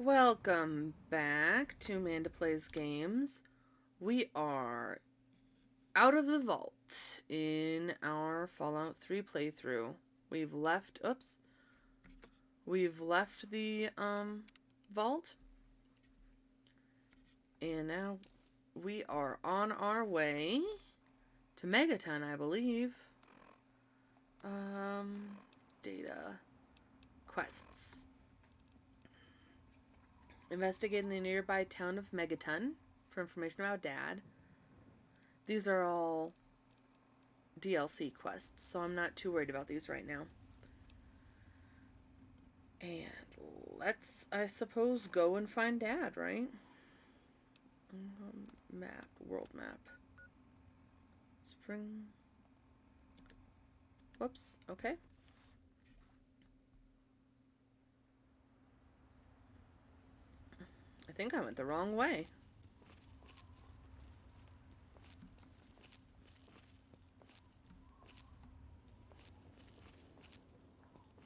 Welcome back to Amanda Plays Games. We are out of the vault in our Fallout 3 playthrough. We've left the vault, and now we are on our way to Megaton, I believe. Data quests. Investigate in the nearby town of Megaton for information about Dad. These are all DLC quests, so I'm not too worried about these right now. And let's, I suppose, go and find Dad, right? Map, world map. Spring. Whoops, okay. I think I went the wrong way.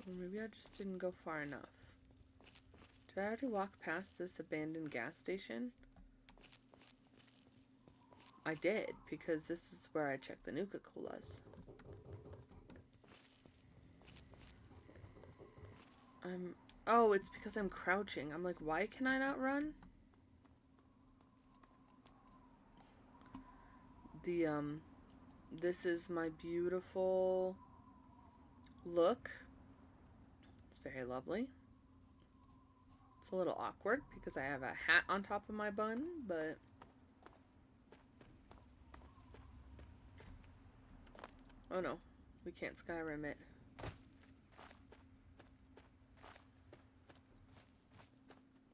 Or maybe I just didn't go far enough. Did I already walk past this abandoned gas station? I did, because this is where I checked the Nuka-Colas. Oh, it's because I'm crouching. I'm like, why can I not run? This is my beautiful look. It's very lovely. It's a little awkward because I have a hat on top of my bun, but oh no, we can't Skyrim it.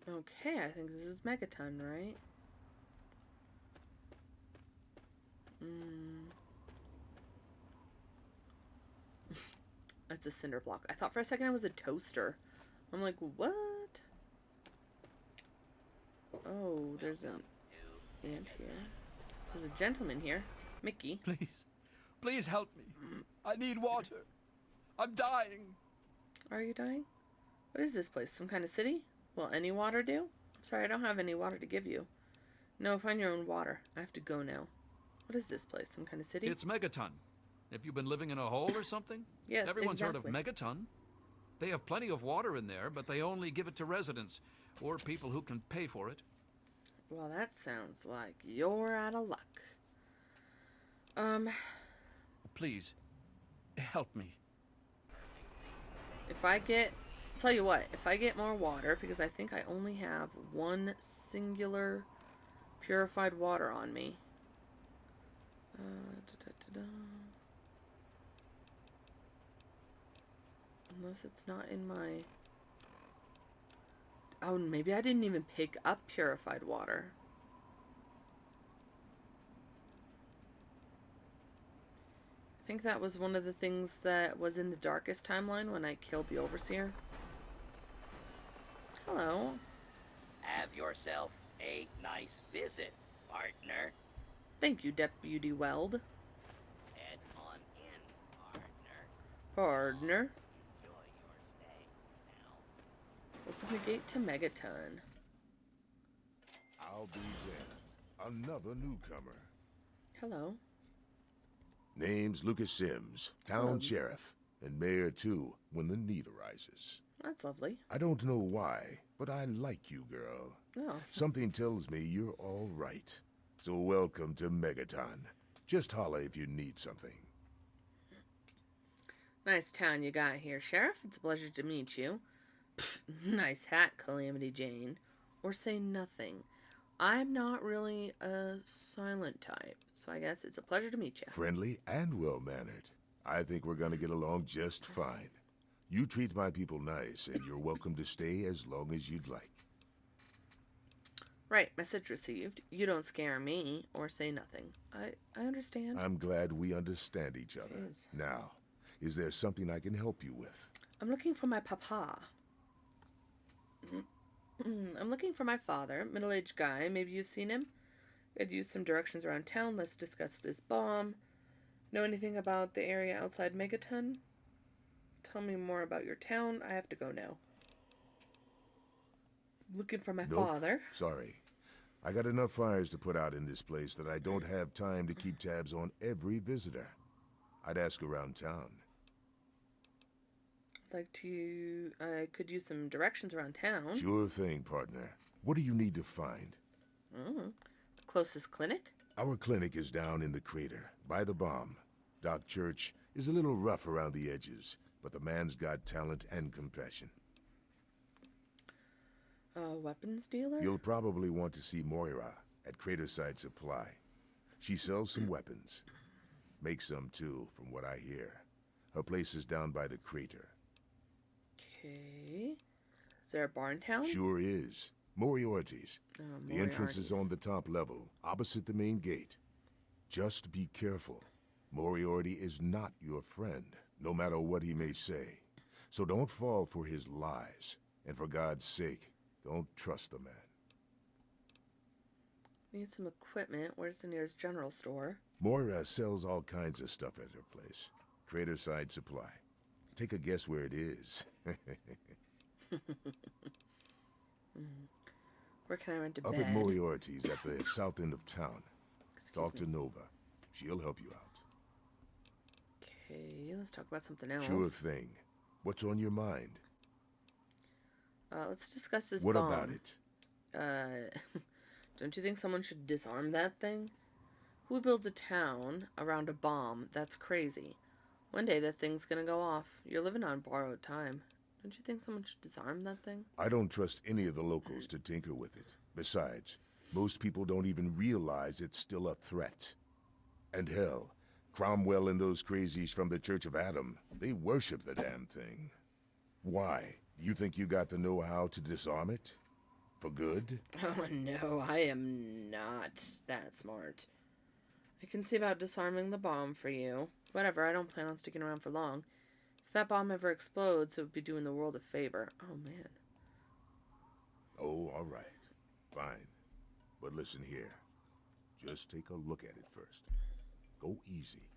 Okay, I think this is Megaton, right? It's a cinder block. I thought for a second it was a toaster. I'm like, what? Oh, there's an ant here. There's a gentleman here. Mickey. Please, please help me. I need water. I'm dying. Are you dying? What is this place? Some kind of city? Will any water do? I'm sorry, I don't have any water to give you. No, find your own water. I have to go now. What is this place? Some kind of city? It's Megaton. Have you been living in a hole or something? Yes, Everyone's exactly. heard of Megaton. They have plenty of water in there, but they only give it to residents or people who can pay for it. Well, that sounds like you're out of luck. Please, help me. If I get... I'll tell you what, if I get more water, because I think I only have one singular purified water on me. Unless it's not in my... Oh, maybe I didn't even pick up purified water. I think that was one of the things that was in the darkest timeline when I killed the Overseer. Hello. Have yourself a nice visit, partner. Thank you, Deputy Weld. Head on in, partner. Partner. Enjoy your stay now. Open the gate to Megaton. I'll be there. Another newcomer. Hello. Name's Lucas Sims, town sheriff, and mayor too, when the need arises. That's lovely. I don't know why, but I like you, girl. Oh. Something tells me you're all right. So welcome to Megaton. Just holla if you need something. Nice town you got here, Sheriff. It's a pleasure to meet you. Pfft, nice hat, Calamity Jane. Or say nothing. I'm not really a silent type, so I guess it's a pleasure to meet you. Friendly and well-mannered. I think we're gonna get along just fine. You treat my people nice, and you're welcome to stay as long as you'd like. Right, message received. You don't scare me or say nothing. I understand. I'm glad we understand each other. Yes. Now, is there something I can help you with? I'm looking for my papa. I'm looking for my father, middle-aged guy. Maybe you've seen him. Could use some directions around town. Let's discuss this bomb. Know anything about the area outside Megaton? Tell me more about your town. I have to go now. Looking for my Nope. father. Sorry. I got enough fires to put out in this place that I don't have time to keep tabs on every visitor. I'd ask around town. I'd like to. I could use some directions around town. Sure thing, partner. What do you need to find? Closest clinic? Our clinic is down in the crater, by the bomb. Doc Church is a little rough around the edges, but the man's got talent and compassion. Weapons dealer? You'll probably want to see Moira at Craterside Supply. She sells some weapons. Makes some too, from what I hear. Her place is down by the crater. Okay. Is there a bar in town? Sure is. Moriarty's. The entrance is on the top level, opposite the main gate. Just be careful. Moriarty is not your friend, no matter what he may say. So don't fall for his lies. And for God's sake, don't trust the man. Need some equipment. Where's the nearest general store? Moira sells all kinds of stuff at her place. Craterside Supply. Take a guess where it is. Where can I rent a Up bed? at Moriarty's at the south end of town. Excuse Talk me. to Nova. She'll help you out. Okay, let's talk about something else. Sure thing. What's on your mind? Let's discuss this What bomb. about it? Don't you think someone should disarm that thing? Who builds a town around a bomb? That's crazy. One day that thing's gonna go off. You're living on borrowed time. Don't you think someone should disarm that thing? I don't trust any of the locals to tinker with it. Besides, most people don't even realize it's still a threat. And hell, Cromwell and those crazies from the Church of Adam, they worship the damn thing. Why? You think you got the know-how to disarm it? For good? Oh no, I am not that smart. I can see about disarming the bomb for you. Whatever, I don't plan on sticking around for long. If that bomb ever explodes, it would be doing the world a favor. Oh man. Oh, all right. Fine. But listen here. Just take a look at it first. Go easy.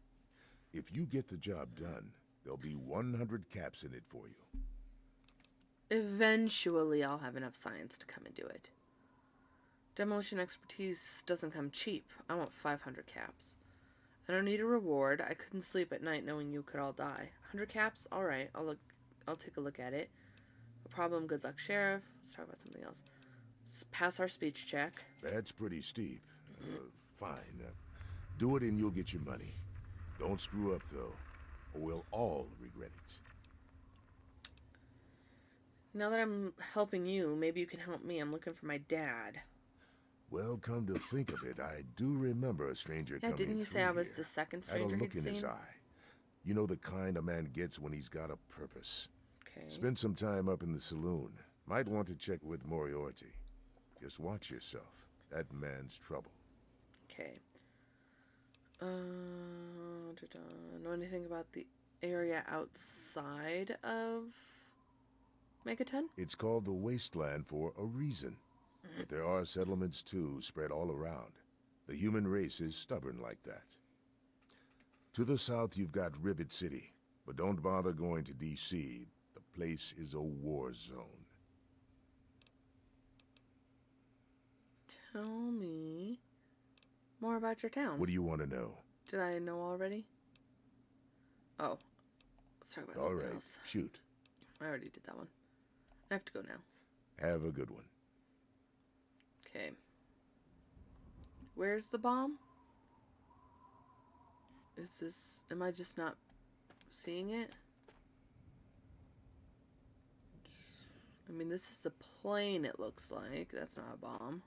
If you get the job done, there'll be 100 caps in it for you. Eventually, I'll have enough science to come and do it. Demolition expertise doesn't come cheap. I want 500 caps. I don't need a reward. I couldn't sleep at night knowing you could all die. 100 caps? Alright, I'll take a look at it. No problem. Good luck, Sheriff. Let's talk about something else. Pass our speech check. That's pretty steep. Fine. Do it and you'll get your money. Don't screw up, though, or we'll all regret it. Now that I'm helping you, maybe you can help me. I'm looking for my dad. Well, come to think of it, I do remember a stranger Yeah, coming didn't you say through I was here. the second Had a stranger look he'd in his seen? eye. You know the kind a man gets when he's got a purpose. Okay. Spend some time up in the saloon. Might want to check with Moriarty. Just watch yourself. That man's trouble. Okay. Know anything about the area outside of Megaton? It's called the Wasteland for a reason. But there are settlements, too, spread all around. The human race is stubborn like that. To the south, you've got Rivet City. But don't bother going to D.C. The place is a war zone. Tell me more about your town. What do you want to know? Did I know already? Oh. Let's talk about All something right, else. shoot. I already did that one. I have to go now. Have a good one. Okay. Where's the bomb? Is this... Am I just not seeing it? I mean, this is a plane, it looks like. That's not a bomb.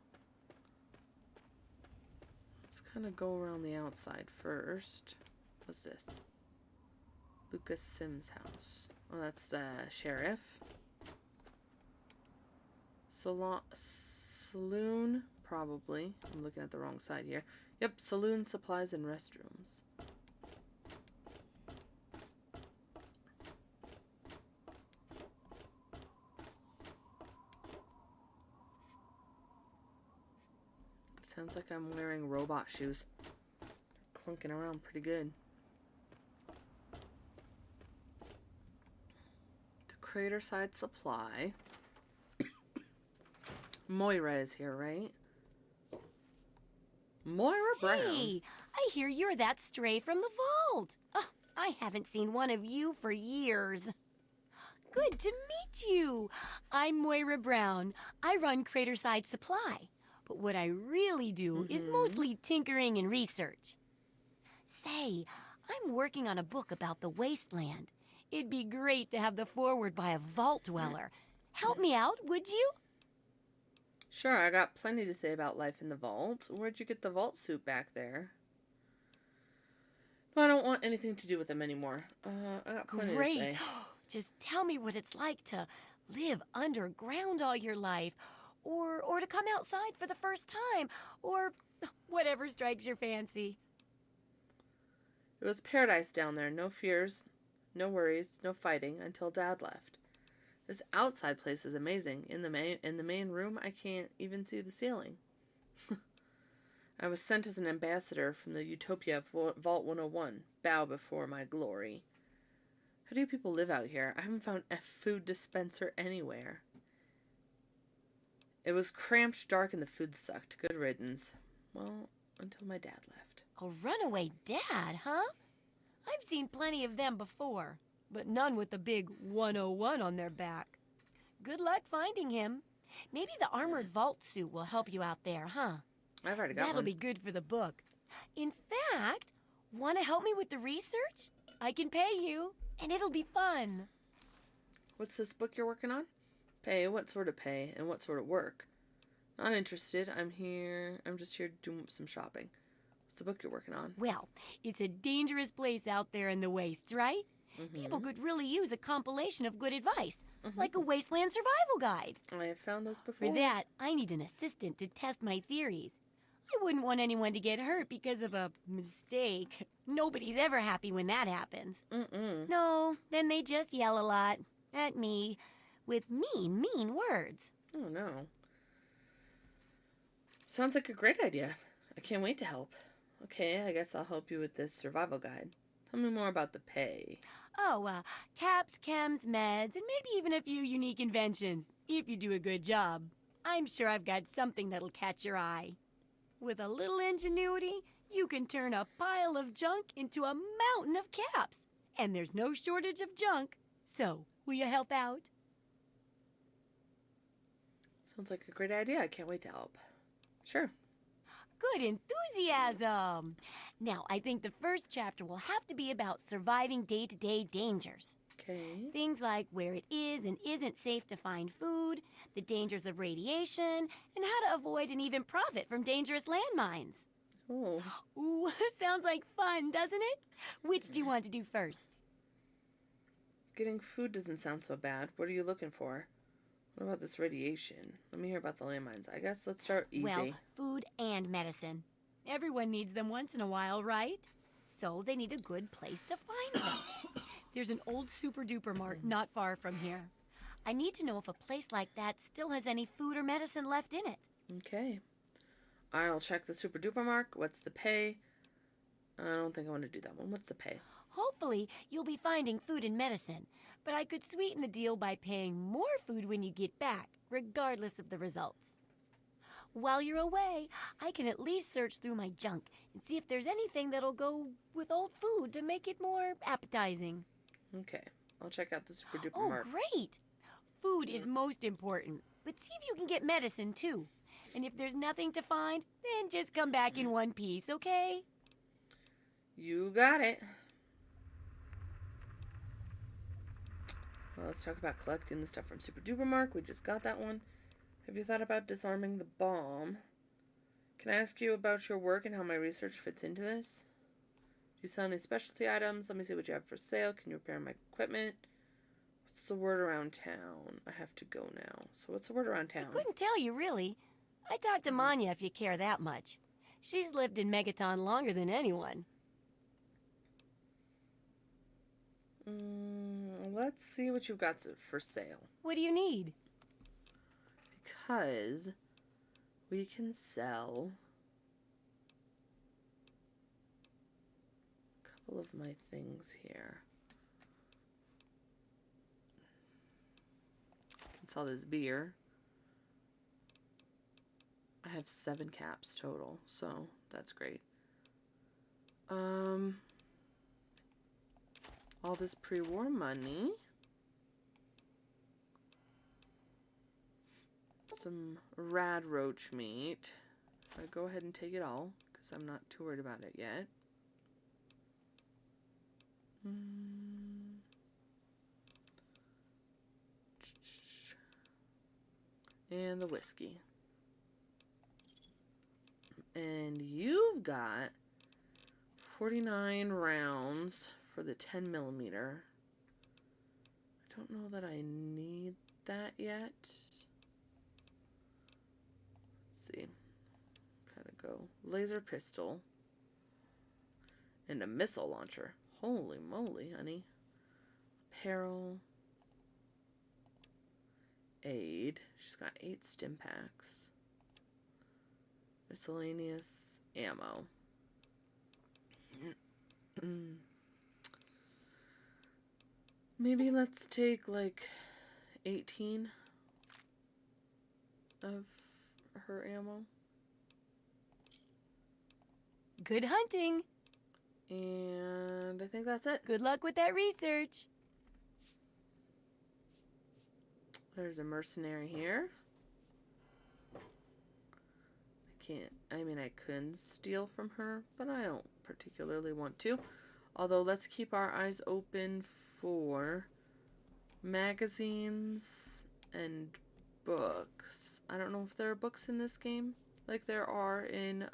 Let's kind of go around the outside first. What's this? Lucas Sims' house. Oh, that's the sheriff. Saloon, probably. I'm looking at the wrong side here. Yep, saloon, supplies, and restrooms. Sounds like I'm wearing robot shoes. They're clunking around pretty good. The Craterside Supply. Moira is here, right? Moira Brown. Hey, I hear you're that stray from the vault. Oh, I haven't seen one of you for years. Good to meet you. I'm Moira Brown. I run Craterside Supply. But what I really do is mostly tinkering and research. Say, I'm working on a book about the wasteland. It'd be great to have the foreword by a vault dweller. Help me out, would you? Sure, I got plenty to say about life in the vault. Where'd you get the vault suit back there? No, I don't want anything to do with them anymore. I got plenty to say. Great. Just tell me what it's like to live underground all your life, or to come outside for the first time, or whatever strikes your fancy. It was paradise down there. No fears, no worries, no fighting until Dad left. This outside place is amazing. In the main room, I can't even see the ceiling. I was sent as an ambassador from the Utopia of Vault 101. Bow before my glory. How do people live out here? I haven't found a food dispenser anywhere. It was cramped, dark, and the food sucked. Good riddance. Well, until my dad left. A runaway dad, huh? I've seen plenty of them before, but none with the big 101 on their back. Good luck finding him. Maybe the armored vault suit will help you out there, huh? I've already got That'll one. be good for the book. In fact, want to help me with the research? I can pay you, and it'll be fun. What's this book you're working on? Pay? What sort of pay? And what sort of work? Not interested. I'm just here to do some shopping. What's the book you're working on? Well, it's a dangerous place out there in the wastes, right? People could really use a compilation of good advice, like a wasteland survival guide. I have found those before. For that, I need an assistant to test my theories. I wouldn't want anyone to get hurt because of a mistake. Nobody's ever happy when that happens. No, then they just yell a lot at me with mean words. Oh, no. Sounds like a great idea. I can't wait to help. Okay, I guess I'll help you with this survival guide. Tell me more about the pay. Oh, caps, chems, meds, and maybe even a few unique inventions, if you do a good job. I'm sure I've got something that'll catch your eye. With a little ingenuity, you can turn a pile of junk into a mountain of caps. And there's no shortage of junk. So, will you help out? Sounds like a great idea. I can't wait to help. Sure. Good enthusiasm. Now, I think the first chapter will have to be about surviving day-to-day dangers. Okay. Things like where it is and isn't safe to find food, the dangers of radiation, and how to avoid and even profit from dangerous landmines. Oh. Ooh, sounds like fun, doesn't it? Which do you want to do first? Getting food doesn't sound so bad. What are you looking for? What about this radiation? Let me hear about the landmines. I guess let's start easy. Well, food and medicine. Everyone needs them once in a while, right? So they need a good place to find them. There's an old super-duper mart not far from here. I need to know if a place like that still has any food or medicine left in it. Okay. I'll check the super duper mark. What's the pay? I don't think I want to do that one. What's the pay? Hopefully, you'll be finding food and medicine, but I could sweeten the deal by paying more food when you get back, regardless of the results. While you're away, I can at least search through my junk and see if there's anything that'll go with old food to make it more appetizing. Okay. I'll check out the super duper Oh, mark. great! Food is most important, but see if you can get medicine, too. And if there's nothing to find, then just come back in one piece, okay? You got it. Well, let's talk about collecting the stuff from Super Duper Mark. We just got that one. Have you thought about disarming the bomb? Can I ask you about your work and how my research fits into this? Do you sell any specialty items? Let me see what you have for sale. Can you repair my equipment? What's the word around town? I have to go now. So what's the word around town? I couldn't tell you, really. I talked to Manya if you care that much. She's lived in Megaton longer than anyone. Let's see what you've got for sale. What do you need? Because we can sell a couple of my things here. I can sell this beer. I have 7 caps total, so that's great. All this pre-war money. Some rad roach meat. I go ahead and take it all, because I'm not too worried about it yet. And the whiskey. And you've got 49 rounds for the 10 millimeter. I don't know that I need that yet. Let's see. Kind of go laser pistol and a missile launcher. Holy moly, honey. Apparel. Aid. She's got 8 stim packs. Miscellaneous ammo. Maybe let's take like 18 of her ammo. Good hunting. And I think that's it. Good luck with that research. There's a mercenary here. I mean, I could steal from her, but I don't particularly want to. Although, let's keep our eyes open for magazines and books. I don't know if there are books in this game, like there are in,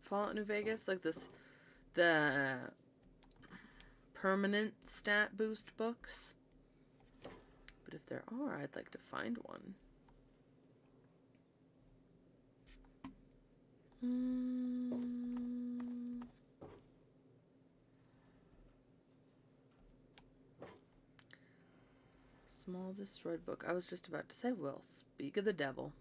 Fallout New Vegas, like the permanent stat boost books. But if there are, I'd like to find one. Small destroyed book. I was just about to say, well, speak of the devil.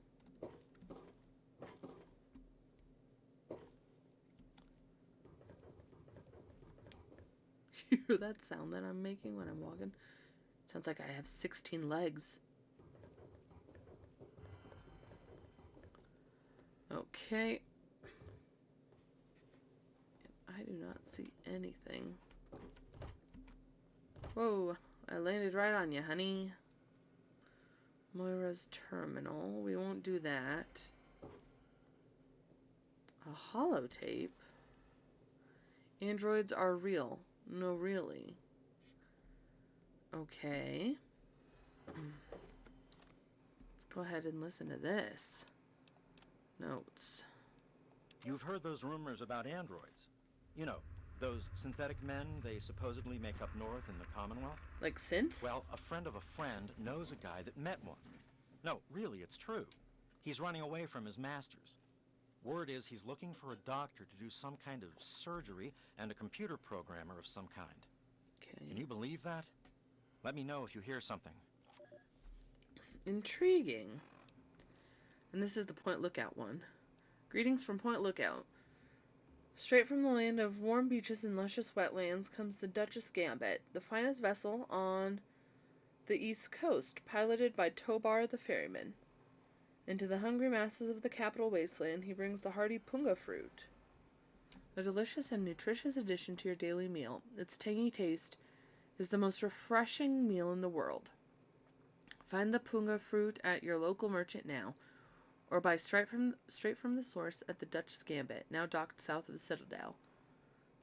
You hear that sound that I'm making when I'm walking? Sounds like I have 16 legs. Okay. I do not see anything. Whoa, I landed right on you, honey. Moira's terminal. We won't do that. A holotape? Androids are real. No, really. Okay. Let's go ahead and listen to this. Notes. You've heard those rumors about androids. You know, those synthetic men they supposedly make up north in the Commonwealth? Like synths? Well, a friend of a friend knows a guy that met one. No, really, it's true. He's running away from his masters. Word is he's looking for a doctor to do some kind of surgery and a computer programmer of some kind. Okay. Can you believe that? Let me know if you hear something. Intriguing. And this is the Point Lookout one. Greetings from Point Lookout. Straight from the land of warm beaches and luscious wetlands comes the Duchess Gambit, the finest vessel on the East Coast, piloted by Tobar the ferryman. Into the hungry masses of the capital wasteland, he brings the hardy punga fruit. A delicious and nutritious addition to your daily meal. Its tangy taste is the most refreshing meal in the world. Find the punga fruit at your local merchant now, or buy straight from the source at the Duchess Gambit, now docked south of Citadel.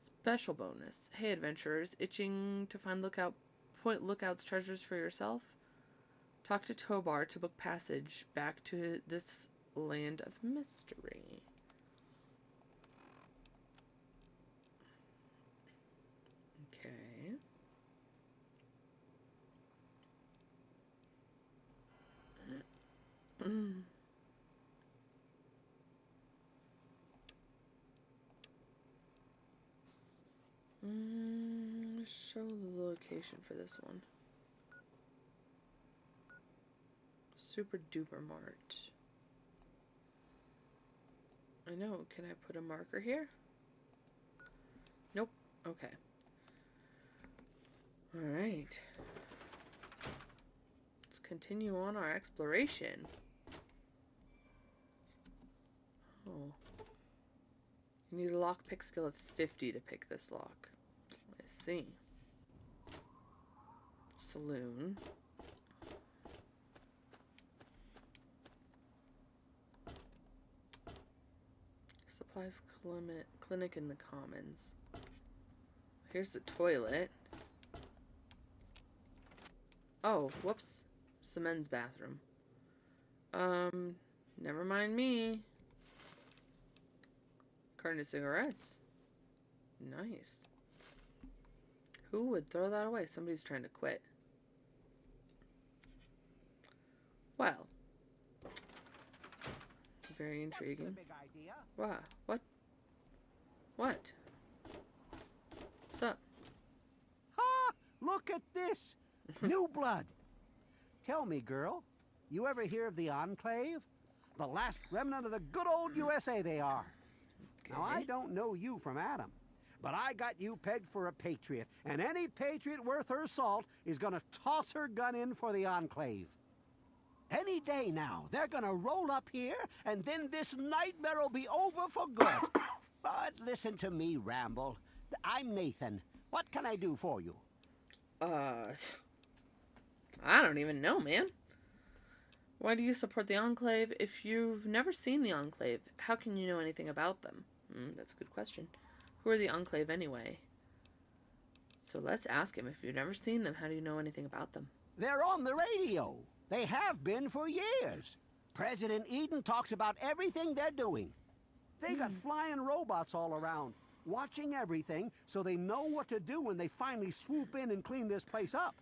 Special bonus. Hey adventurers, itching to find Point Lookout's treasures for yourself? Talk to Tobar to book passage back to this land of mystery. Okay. Show the location for this one. Super Duper Mart. I know. Can I put a marker here? Nope. Okay. Alright. continue on our exploration. Oh. You need a lockpick skill of 50 to pick this lock. I see. Saloon. Supplies clinic in the commons. Here's the toilet. Oh, whoops. It's the men's bathroom. Never mind me. Carton of cigarettes. Nice. Who would throw that away? Somebody's trying to quit. Well. Very intriguing. Wow. What? What? What's up? Ha! Look at this! New blood! Tell me, girl, you ever hear of the Enclave? The last remnant of the good old USA they are. Now, I don't know you from Adam, but I got you pegged for a patriot, and any patriot worth her salt is gonna toss her gun in for the Enclave. Any day now, they're gonna roll up here, and then this nightmare will be over for good. But listen to me, Ramble. I'm Nathan. What can I do for you? I don't even know, man. Why do you support the Enclave if you've never seen the Enclave? How can you know anything about them? That's a good question. Who are the Enclave anyway? So let's ask him. If you've never seen them, how do you know anything about them? They're on the radio. They have been for years. President Eden talks about everything they're doing. They got flying robots all around, watching everything so they know what to do when they finally swoop in and clean this place up.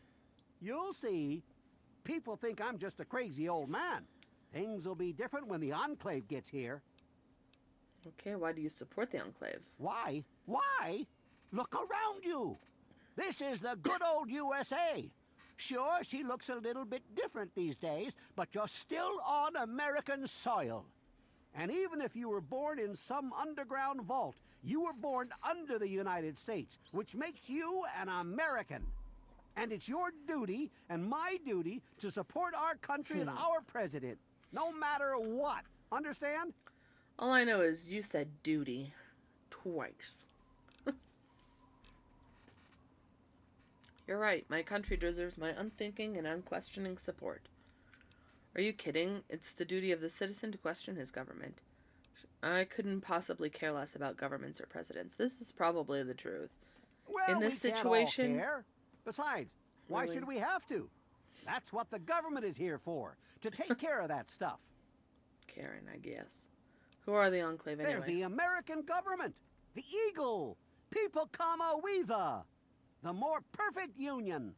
You'll see. People think I'm just a crazy old man. Things will be different when the Enclave gets here. Okay, why do you support the Enclave? Why? Why? Look around you. This is the good old USA. Sure, she looks a little bit different these days, but you're still on American soil. And even if you were born in some underground vault, you were born under the United States, which makes you an American. And it's your duty and my duty to support our country and our president, no matter what. Understand? All I know is you said duty twice. You're right. My country deserves my unthinking and unquestioning support. Are you kidding? It's the duty of the citizen to question his government. I couldn't possibly care less about governments or presidents. This is probably the truth. Well, In this we can't situation, all care. Besides, why Really? should we have to? That's what the government is here for, to take care of that stuff. Karen, I guess. Who are the Enclave They're anyway? the American government, the Eagle, People Comma the more perfect union.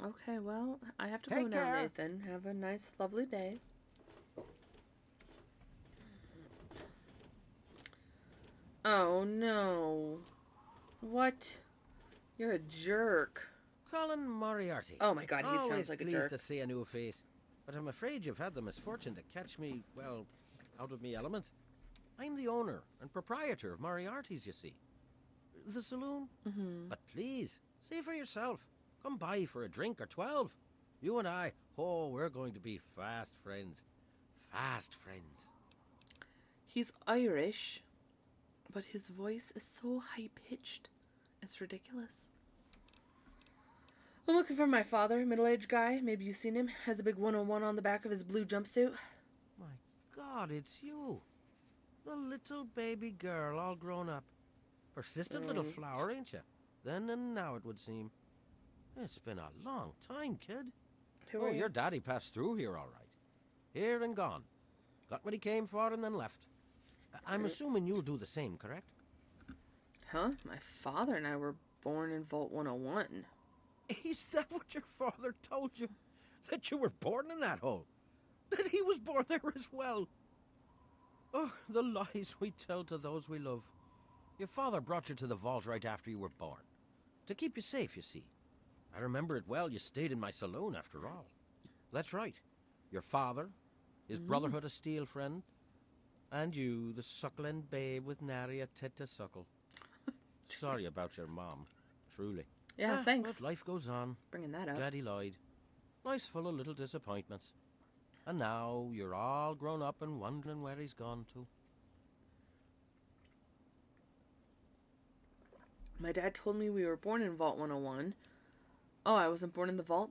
Okay, well, I have to go Take now, care. Nathan. Have a nice, lovely day. Oh, no. What? You're a jerk. Colin Moriarty. Oh my god, he Always sounds like a pleased jerk. to see a new face, but I'm afraid you've had the misfortune to catch me, well, out of me element. I'm the owner and proprietor of Moriarty's, you see. The saloon. But please, see for yourself. Come by for a drink or 12. You and I, oh, we're going to be fast friends. Fast friends. He's Irish, but his voice is so high-pitched. It's ridiculous. I'm looking for my father, middle-aged guy. Maybe you've seen him. Has a big 101 on the back of his blue jumpsuit. My God, it's you. The little baby girl all grown up. Persistent little flower, ain't you? Then and now, it would seem. It's been a long time, kid. Who Oh, are you? your daddy passed through here all right. Here and gone. Got what he came for and then left. I'm assuming you'll do the same, correct? Huh? My father and I were born in Vault 101. Is that what your father told you? That you were born in that hole? That he was born there as well? Oh, the lies we tell to those we love. Your father brought you to the vault right after you were born. To keep you safe, you see. I remember it well. You stayed in my saloon, after all. That's right. Your father, his Brotherhood of Steel friend, and you, the suckling babe with nary a tit to suckle. Sorry about your mom, truly. Yeah, thanks. But life goes on. Bringing that up. Daddy lied. Life's full of little disappointments. And now you're all grown up and wondering where he's gone to. My dad told me we were born in Vault 101. Oh, I wasn't born in the vault?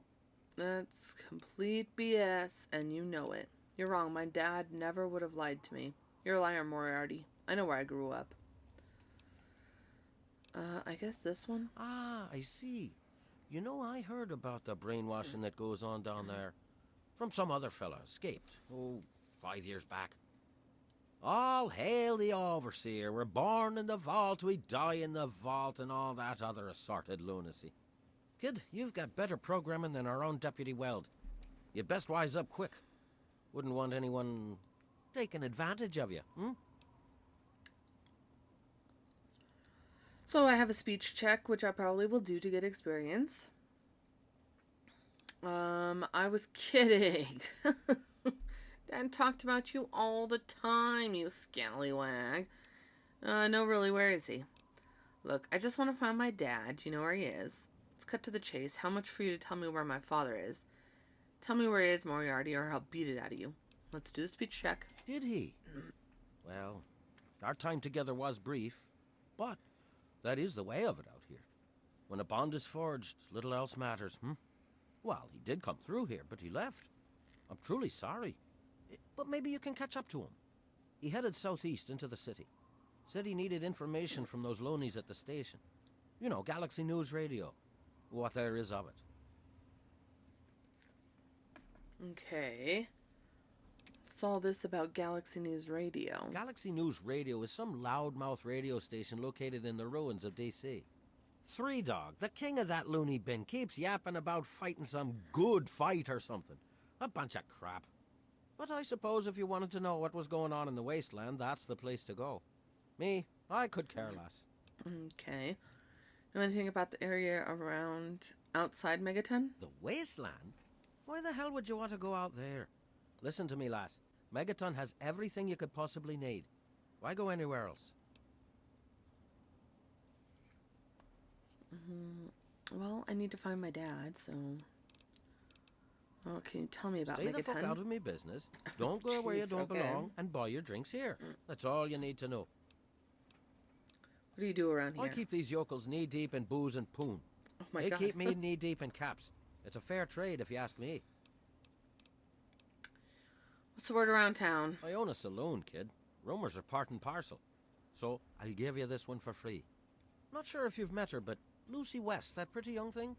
That's complete BS, and you know it. You're wrong. My dad never would have lied to me. You're a liar, Moriarty. I know where I grew up. I guess this one? Ah, I see. You know, I heard about the brainwashing that goes on down there. From some other fella, escaped. Oh, 5 years back. All hail the overseer. We're born in the vault, we die in the vault, and all that other assorted lunacy. Kid, you've got better programming than our own Deputy Weld. You'd best wise up quick. Wouldn't want anyone taking advantage of you, hmm? So I have a speech check, which I probably will do to get experience. I was kidding. Dad talked about you all the time, you scallywag. No, really, where is he? Look, I just want to find my dad. Do you know where he is? Let's cut to the chase. How much for you to tell me where my father is? Tell me where he is, Moriarty, or I'll beat it out of you. Let's do the speech check. Did he? Well, our time together was brief, but that is the way of it out here. When a bond is forged, little else matters, hmm? Well, he did come through here, but he left. I'm truly sorry. But maybe you can catch up to him. He headed southeast into the city. Said he needed information from those loonies at the station. You know, Galaxy News Radio. What there is of it. Okay. What's all this about Galaxy News Radio? Galaxy News Radio is some loudmouth radio station located in the ruins of D.C. Three Dog, the king of that loony bin, keeps yapping about fighting some good fight or something. A bunch of crap. But I suppose if you wanted to know what was going on in the wasteland, that's the place to go. Me, I could care less. Okay. Know anything about the area around outside Megaton? The wasteland? Why the hell would you want to go out there? Listen to me, lass. Megaton has everything you could possibly need. Why go anywhere else? Well, I need to find my dad, so... Oh, can you tell me about Stay Megaton? the fuck out of me business. Don't go where you Jeez, don't okay. belong, and buy your drinks here. That's all you need to know. What do you do around here? I keep these yokels knee-deep in booze and poon. Oh my They god. keep me knee-deep in caps. It's a fair trade, if you ask me. What's the word around town? I own a saloon, kid. Rumors are part and parcel. So, I'll give you this one for free. Not sure if you've met her, but Lucy West, that pretty young thing,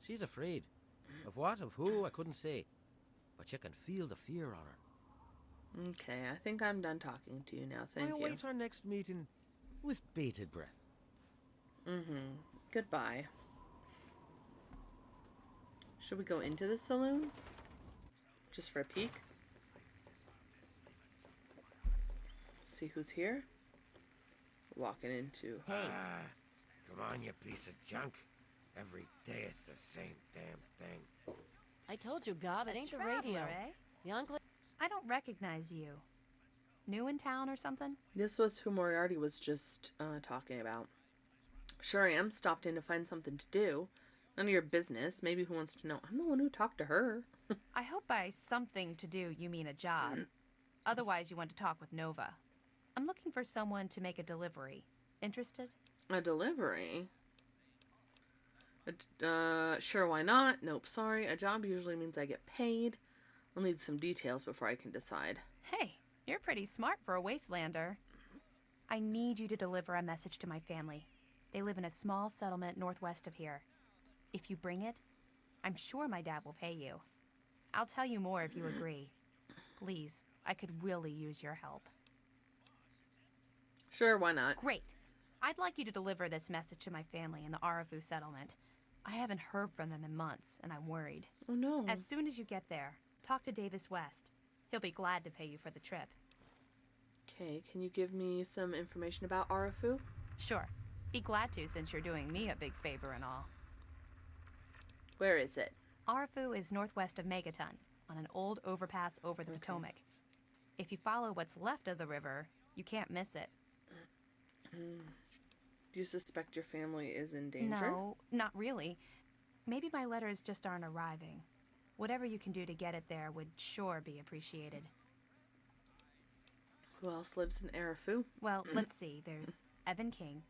she's afraid. Of what, of who, I couldn't say. But you can feel the fear on her. Okay, I think I'm done talking to you now. Thank I you. await our next meeting with bated breath. Goodbye. Should we go into the saloon? Just for a peek? See who's here? Walking into... Hey! Come on, you piece of junk. Every day it's the same damn thing. I told you, Gob, it ain't the traveler, radio. eh? The Enclave. I don't recognize you. New in town or something? This was who Moriarty was just talking about. Sure I am. Stopped in to find something to do. None of your business. Maybe who wants to know? I'm the one who talked to her. I hope by something to do you mean a job. Otherwise you want to talk with Nova. I'm looking for someone to make a delivery. Interested? A delivery? Sure, why not? Nope, sorry. A job usually means I get paid. I'll need some details before I can decide. Hey, you're pretty smart for a wastelander. I need you to deliver a message to my family. They live in a small settlement northwest of here. If you bring it, I'm sure my dad will pay you. I'll tell you more if you agree. Please, I could really use your help. Sure, why not? Great. I'd like you to deliver this message to my family in the Arafu settlement. I haven't heard from them in months, and I'm worried. Oh no. As soon as you get there, talk to Davis West. He'll be glad to pay you for the trip. Okay, can you give me some information about Arafu? Sure. Be glad to, since you're doing me a big favor and all. Where is it? Arafu is northwest of Megaton, on an old overpass over the Potomac. If you follow what's left of the river, you can't miss it. Do you suspect your family is in danger? No, not really. Maybe my letters just aren't arriving. Whatever you can do to get it there would sure be appreciated. Who else lives in Arafu? Well, let's see. There's Evan King.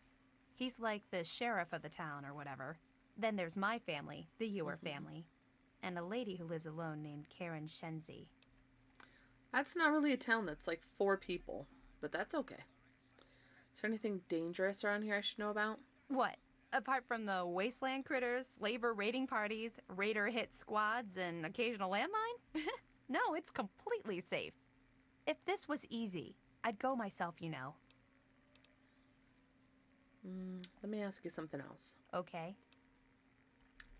He's like the sheriff of the town or whatever. Then there's my family, the Ewer family, and a lady who lives alone named Karen Shenzi. That's not really a town. That's like 4 people, but that's okay. Is there anything dangerous around here I should know about? What? Apart from the wasteland critters, slaver raiding parties, raider hit squads, and occasional landmine? No, it's completely safe. If this was easy, I'd go myself, you know. Let me ask you something else. Okay.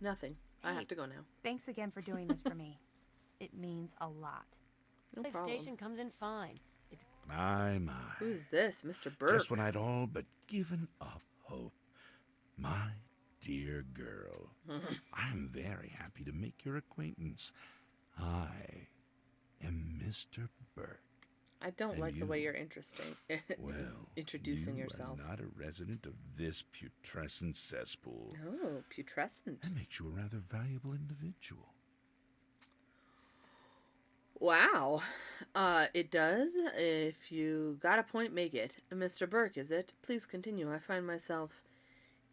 Nothing. I Hey. have to go now. Thanks again for doing this for me. It means a lot. No Life problem. station comes in fine. It's My. Who's this, Mr. Burke? Just when I'd all but given up hope. My dear girl, I'm very happy to make your acquaintance. I am Mr. Burke. I don't And like the you? way you're interesting. Well, Introducing you yourself. are not a resident of this putrescent cesspool. Oh, putrescent. That makes you a rather valuable individual. Wow. It does. If you got a point, make it. Mr. Burke, is it? Please continue. I find myself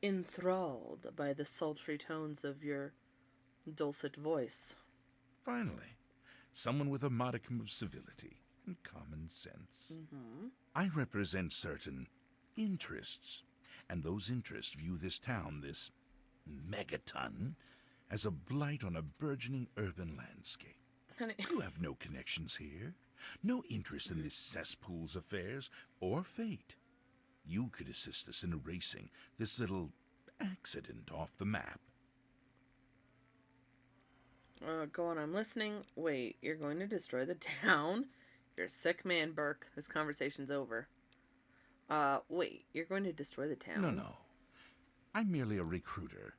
enthralled by the sultry tones of your dulcet voice. Finally, someone with a modicum of civility and common sense. I represent certain interests, and those interests view this town, this Megaton, as a blight on a burgeoning urban landscape. Honey, You have no connections here, no interest in this cesspool's affairs or fate. You could assist us in erasing this little accident off the map. go on, I'm listening. Wait, you're going to destroy the town? You're a sick man, Burke. This conversation's over. Wait, you're going to destroy the town? No. I'm merely a recruiter.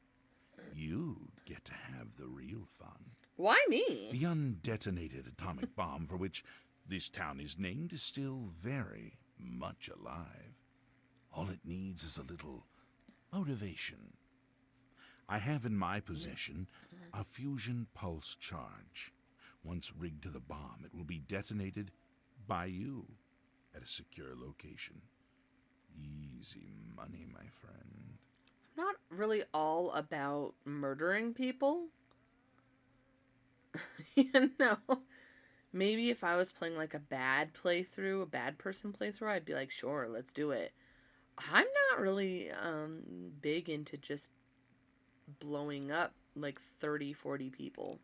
You get to have the real fun. Why me? The undetonated atomic bomb for which this town is named is still very much alive. All it needs is a little motivation. I have in my possession a fusion pulse charge. Once rigged to the bomb, it will be detonated by you at a secure location. Easy money, my friend. I'm not really all about murdering people. You know, maybe if I was playing like a bad playthrough, a bad person playthrough, I'd be like, sure, let's do it. I'm not really big into just blowing up like 30, 40 people.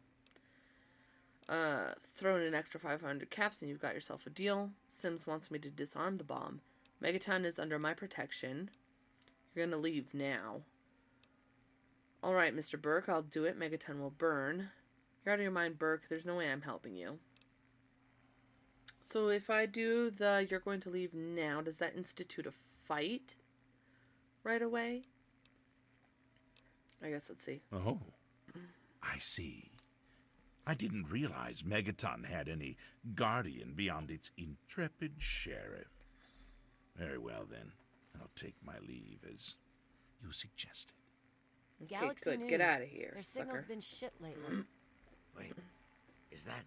Throw in an extra 500 caps and you've got yourself a deal. Sims wants me to disarm the bomb. Megaton is under my protection. You're gonna leave now. Alright, Mr. Burke, I'll do it. Megaton will burn. You're out of your mind, Burke. There's no way I'm helping you. So if I do the you're going to leave now, does that institute a fight right away? I guess let's see. Oh, I see. I didn't realize Megaton had any guardian beyond its intrepid sheriff. Very well, then. I'll take my leave, as you suggested. Okay, Galaxy good. News. Get out of here, Their sucker. signal's been shit lately. Wait, is that...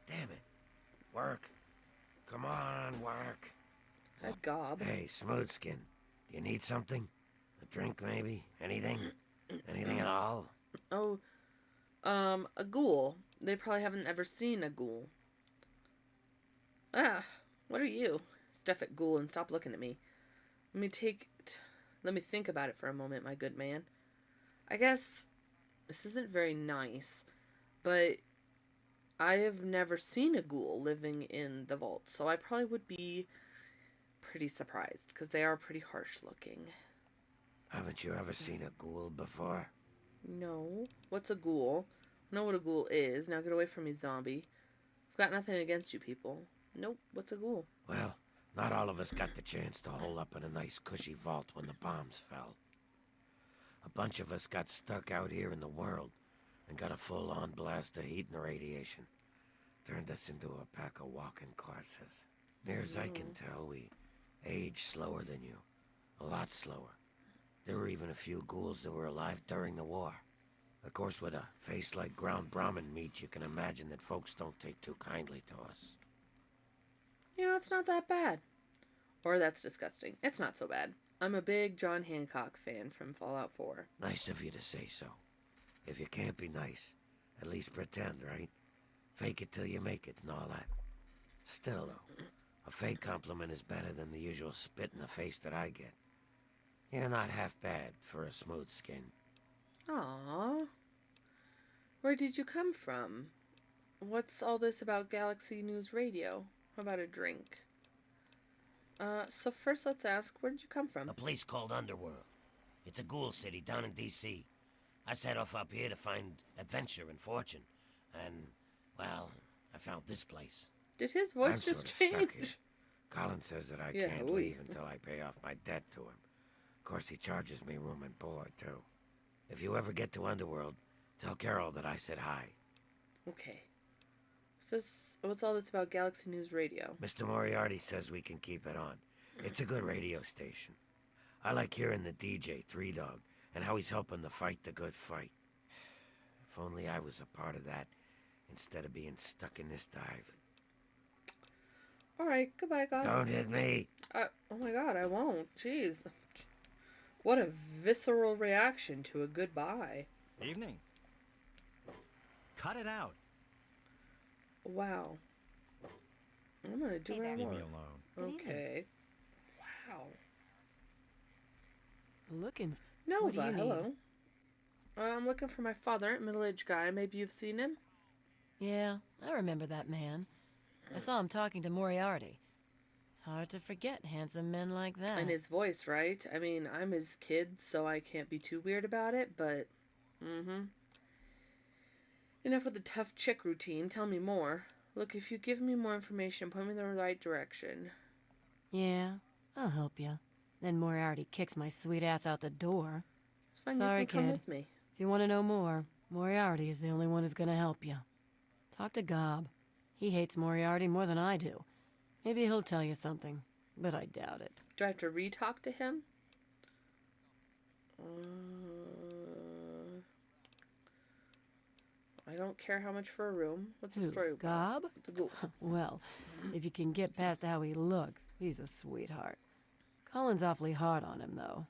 Damn it. Work. Come on, work. Good gob. Hey, Smoothskin, do you need something? A drink, maybe? Anything? Anything at all? Oh, a ghoul. They probably haven't ever seen a ghoul. Ah, what are you? Stuff it, ghoul, and stop looking at me. Let me think about it for a moment, my good man. I guess this isn't very nice, but I have never seen a ghoul living in the vault, so I probably would be pretty surprised, because they are pretty harsh looking. Haven't you ever seen a ghoul before? No. What's a ghoul? I know what a ghoul is. Now get away from me, zombie. I've got nothing against you people. Nope. What's a ghoul? Well, not all of us got the chance to hole up in a nice cushy vault when the bombs fell. A bunch of us got stuck out here in the world and got a full-on blast of heat and radiation. Turned us into a pack of walking corpses. Near as I can tell, we age slower than you. A lot slower. There were even a few ghouls that were alive during the war. Of course, with a face like ground Brahmin meat, you can imagine that folks don't take too kindly to us. You know, it's not that bad. Or that's disgusting. It's not so bad. I'm a big John Hancock fan from Fallout 4. Nice of you to say so. If you can't be nice, at least pretend, right? Fake it till you make it and all that. Still, though, a fake compliment is better than the usual spit in the face that I get. You're not half bad for a smooth skin. Aww. Where did you come from? What's all this about Galaxy News Radio? How about a drink? So first let's ask, where did you come from? A place called Underworld. It's a ghoul city down in D.C. I set off up here to find adventure and fortune. And, well, I found this place. Did his voice just I'm sorta stuck here. change? Colin says that I Yeah, can't oui. leave until I pay off my debt to him. Of course, he charges me room and board, too. If you ever get to Underworld, tell Carol that I said hi. Okay. What's all this about Galaxy News Radio? Mr. Moriarty says we can keep it on. It's a good radio station. I like hearing the DJ, Three Dog, and how he's helping to fight the good fight. If only I was a part of that, instead of being stuck in this dive. Alright, goodbye, God. Don't hit me. Oh my god, I won't. Jeez. What a visceral reaction to a goodbye. Evening. Cut it out. Wow. I'm gonna do Hey what I there. Leave want. me alone. Okay. Wow. Looking. Nova, What do you need? hello. I'm looking for my father, middle-aged guy. Maybe you've seen him? Yeah, I remember that man. I saw him talking to Moriarty. It's hard to forget handsome men like that. And his voice, right? I mean, I'm his kid, so I can't be too weird about it, but... Enough with the tough chick routine. Tell me more. Look, if you give me more information, point me in the right direction. Yeah, I'll help you. Then Moriarty kicks my sweet ass out the door. It's fine, Sorry, you can come kid. with me. If you want to know more, Moriarty is the only one who's gonna help you. Talk to Gob. He hates Moriarty more than I do. Maybe he'll tell you something, but I doubt it. Do I have to re-talk to him? I don't care how much for a room. What's the Who, story about? Gob? The ghoul. Well, if you can get past how he looks, he's a sweetheart. Colin's awfully hard on him, though.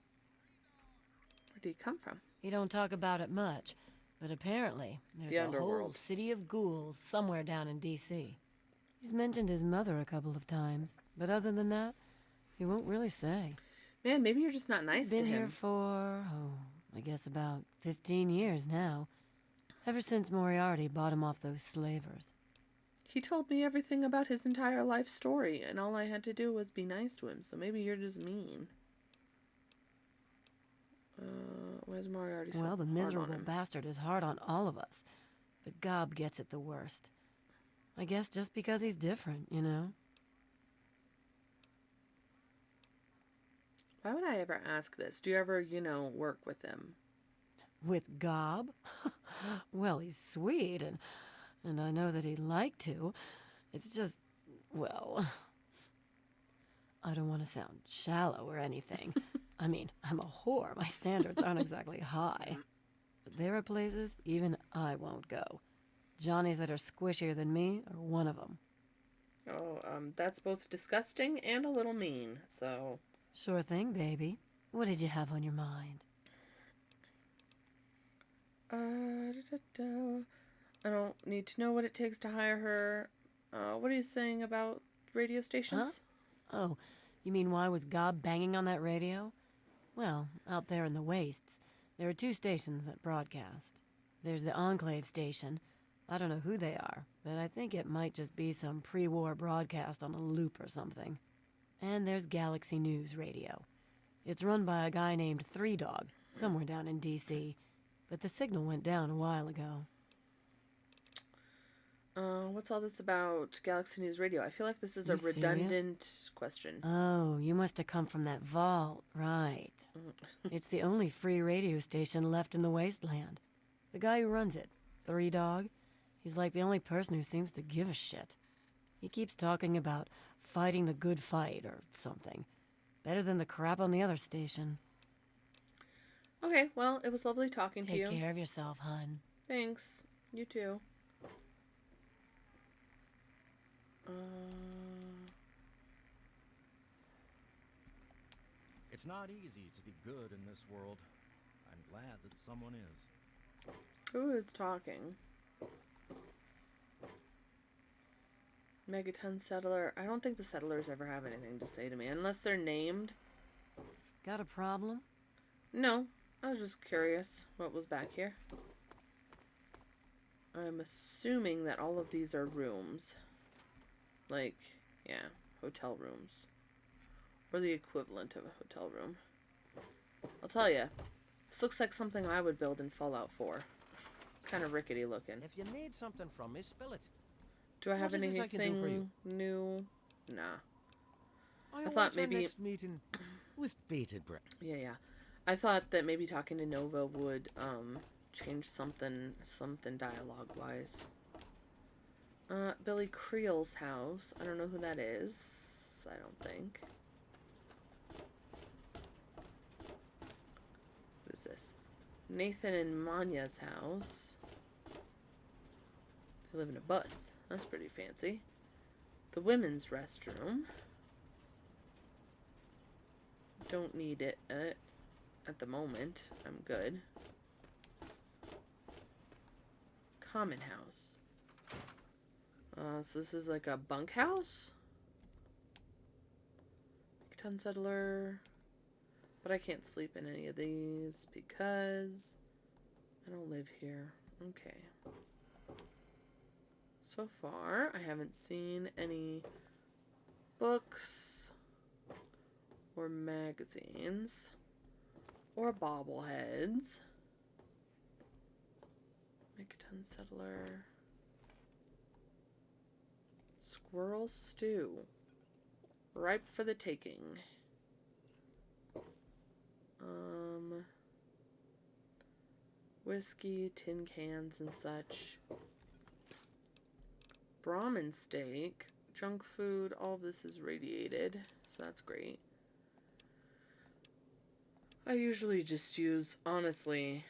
Where did he come from? He don't talk about it much, but apparently there's The a whole underworld. city of ghouls somewhere down in D.C. He's mentioned his mother a couple of times, but other than that, he won't really say. Man, maybe you're just not nice He's been to here him. for, I guess about 15 years now. Ever since Moriarty bought him off those slavers. He told me everything about his entire life story, and all I had to do was be nice to him, so maybe you're just mean. Where's Moriarty so Well, the hard on miserable him? bastard is hard on all of us, but Gob gets it the worst. I guess just because he's different, you know? Why would I ever ask this? Do you ever, work with him? With Gob? Well, he's sweet, and I know that he'd like to. It's just, well, I don't want to sound shallow or anything. I mean, I'm a whore. My standards aren't exactly high. But there are places even I won't go. Johnnies that are squishier than me are one of them. Oh, that's both disgusting and a little mean, so... Sure thing, baby. What did you have on your mind? I don't need to know what it takes to hire her. What are you saying about radio stations? Oh, you mean why was Gob banging on that radio? Well, out there in the wastes, there are 2 stations that broadcast. There's the Enclave station. I don't know who they are, but I think it might just be some pre-war broadcast on a loop or something. And there's Galaxy News Radio. It's run by a guy named Three Dog, somewhere down in D.C., but the signal went down a while ago. What's all this about Galaxy News Radio? I feel like this is a You serious? redundant question. Oh, you must have come from that vault, right. It's the only free radio station left in the wasteland. The guy who runs it, Three Dog, he's like the only person who seems to give a shit. He keeps talking about fighting the good fight or something. Better than the crap on the other station. Okay, well, it was lovely talking to you. Take care of yourself, hun. Thanks. You too. It's not easy to be good in this world. I'm glad that someone is. Who is talking? Megaton settler. I don't think the settlers ever have anything to say to me unless they're named. Got a problem? No, I was just curious what was back here. I'm assuming that all of these are rooms. Like, yeah, hotel rooms. Or the equivalent of a hotel room. I'll tell you, this looks like something I would build in Fallout 4. Kind of rickety looking. If you need something from me, spill it. Do I have What is it I can do for anything you? new? Nah. I thought maybe- our next meeting with bated breath. Yeah. I thought that maybe talking to Nova would change something dialogue-wise. Billy Creel's house. I don't know who that is. I don't think. What is this? Nathan and Manya's house. They live in a bus. That's pretty fancy. The women's restroom. Don't need it at the moment. I'm good. Common house. So this is like a bunkhouse? Megaton settler. But I can't sleep in any of these because I don't live here. Okay. So far, I haven't seen any books or magazines or bobbleheads. Megaton settler. Squirrel stew. Ripe for the taking. Whiskey, tin cans and such. Brahmin steak. Junk food. All of this is radiated, so that's great. I usually just use, honestly,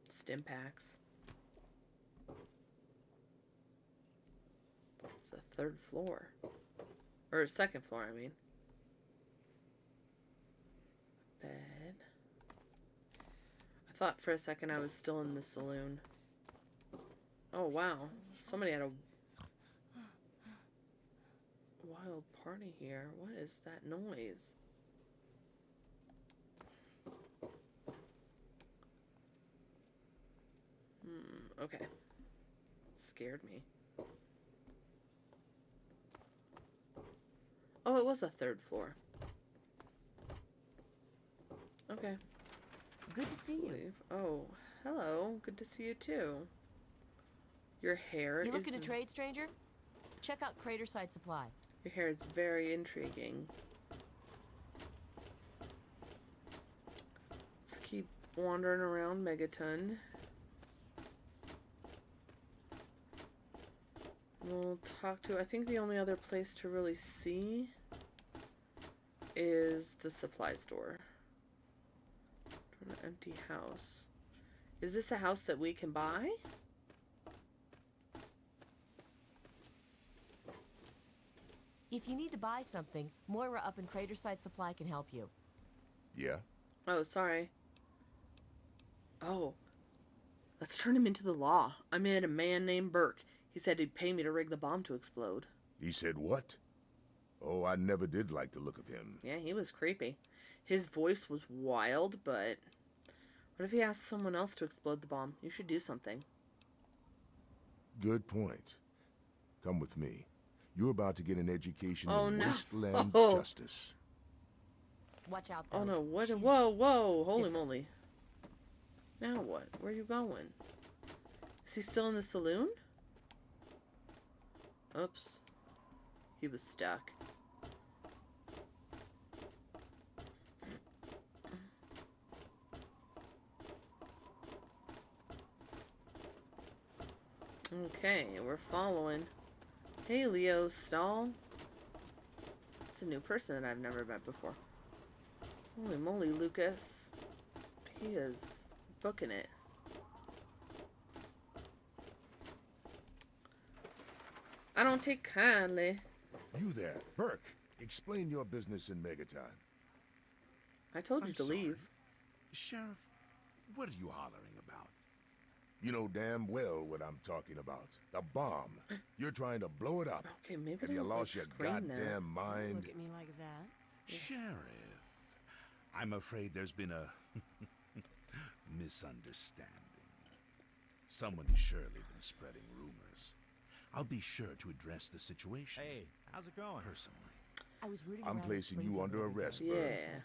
stim packs. It's a third floor. Or a second floor, I mean. Bed. I thought for a second I was still in the saloon. Oh, wow. Somebody had a wild party here. What is that noise? Okay. Scared me. Oh, it was a third floor. Okay. Good to see you. Sleeve. Oh, hello. Good to see you too. Your hair You is... looking to trade, stranger? Check out Craterside Supply. Your hair is very intriguing. Let's keep wandering around Megaton. We'll talk to... I think the only other place to really see is the supply store. An empty house. Is this a house that we can buy? If you need to buy something, Moira up in Craterside Supply can help you. Yeah? Oh, sorry. Oh. Let's turn him into the law. I met a man named Burke. He said he'd pay me to rig the bomb to explode. He said what? Oh, I never did like the look of him. Yeah, he was creepy. His voice was wild, but... What if he asked someone else to explode the bomb? You should do something. Good point. Come with me. You're about to get an education Oh, in no. wasteland Oh. justice. Watch out, Oh though. no, what? She's Whoa, whoa, holy different. moly. Now what? Where are you going? Is he still in the saloon? Oops. He was stuck. Okay, we're following. Hey, Leo Stahl. It's a new person that I've never met before. Holy moly, Lucas. He is booking it. I don't take kindly. You there, Burke. Explain your business in Megaton. I told you I'm to sorry. leave. Sheriff, what are you hollering about? You know damn well what I'm talking about. The bomb. You're trying to blow it up. Okay, maybe Have you don't, lost like, your scream goddamn that. mind? Look at me like that. Sheriff, I'm afraid there's been a misunderstanding. Someone has surely been spreading rumors. I'll be sure to address the situation. Hey, how's it going? Personally. I was rooting I'm around placing you Springfield under the other day. arrest, Yeah.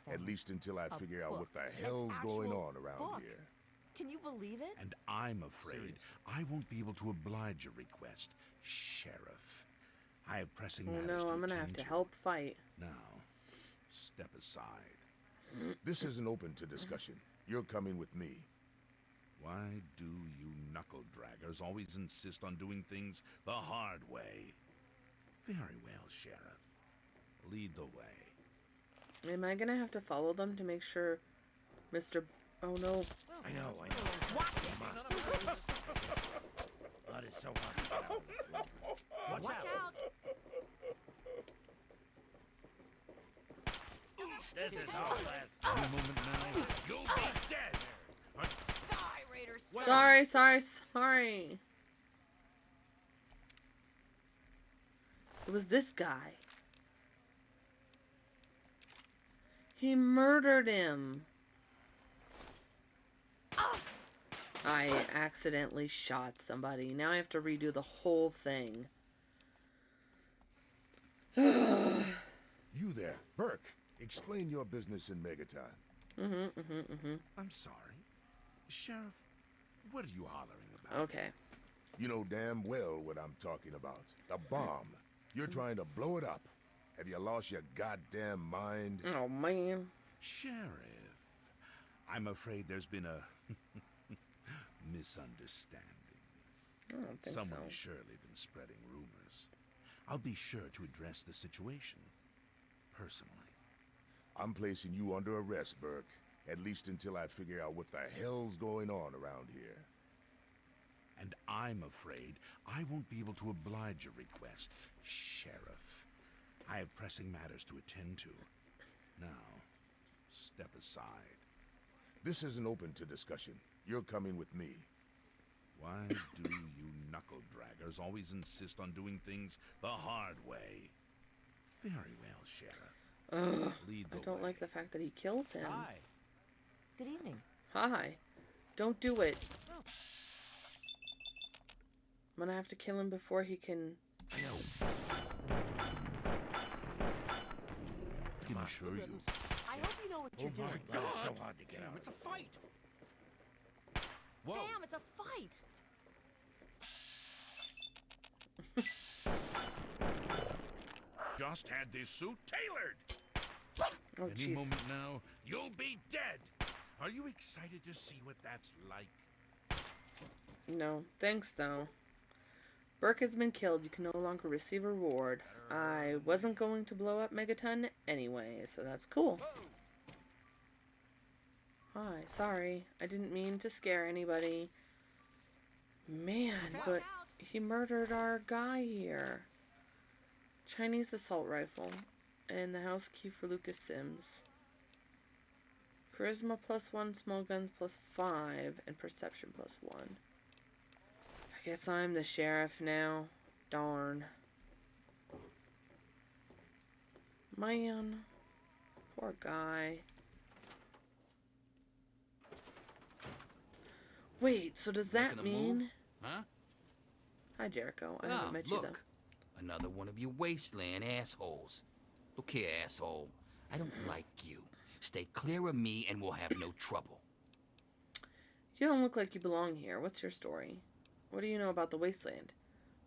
Burke. At least until I A figure out book. what the An hell's going actual on around book. here. Can you believe it? And I'm afraid Seriously. I won't be able to oblige your request, Sheriff. I have pressing Oh matters no, to I'm gonna have attend to help fight. Now, step aside. This isn't open to discussion. You're coming with me. Why do you knuckle-draggers always insist on doing things the hard way? Very well, Sheriff. Lead the way. Am I gonna have to follow them to make sure Mr. Oh no. I know. Watch it! Blood is so hot. Watch out. This is hopeless. Any moment now, you'll be dead! Sorry. It was this guy. He murdered him. I accidentally shot somebody. Now I have to redo the whole thing. You there, Burke. Explain your business in Megaton. I'm sorry. Sheriff, what are you hollering about? Okay. You know damn well what I'm talking about. The bomb. You're trying to blow it up. Have you lost your goddamn mind? Oh man. Sheriff, I'm afraid there's been a misunderstanding. I don't think Someone so. has surely been spreading rumors. I'll be sure to address the situation personally. I'm placing you under arrest, Burke. At least until I figure out what the hell's going on around here. And I'm afraid I won't be able to oblige your request, Sheriff. I have pressing matters to attend to. Now, step aside. This isn't open to discussion. You're coming with me. Why do you knuckle-draggers always insist on doing things the hard way? Very well, Sheriff. Lead the I don't way. like the fact that he kills him. Hi. Good evening. Hi. Don't do it. I'm gonna have to kill him before he can... Can assure you. I hope you know what you're doing. Blood is so hard to get out. It's a fight! Whoa! Damn, it's a fight. Just had this suit tailored. Oh, Any jeez. moment now, you'll be dead. Are you excited to see what that's like? No, thanks though. Burke has been killed. You can no longer receive a reward. I wasn't going to blow up Megaton anyway, so that's cool. Hi, sorry. I didn't mean to scare anybody. Man, but he murdered our guy here. Chinese assault rifle. And the house key for Lucas Sims. Charisma +1, small guns +5, and perception +1. I guess I'm the sheriff now. Darn. Man. Poor guy. Wait, so does that Making a mean... move? Huh? Hi, Jericho. I haven't met you, though. Look. Another one of you wasteland assholes. Look here, asshole. I don't like you. Stay clear of me and we'll have no trouble. You don't look like you belong here. What's your story? What do you know about the wasteland?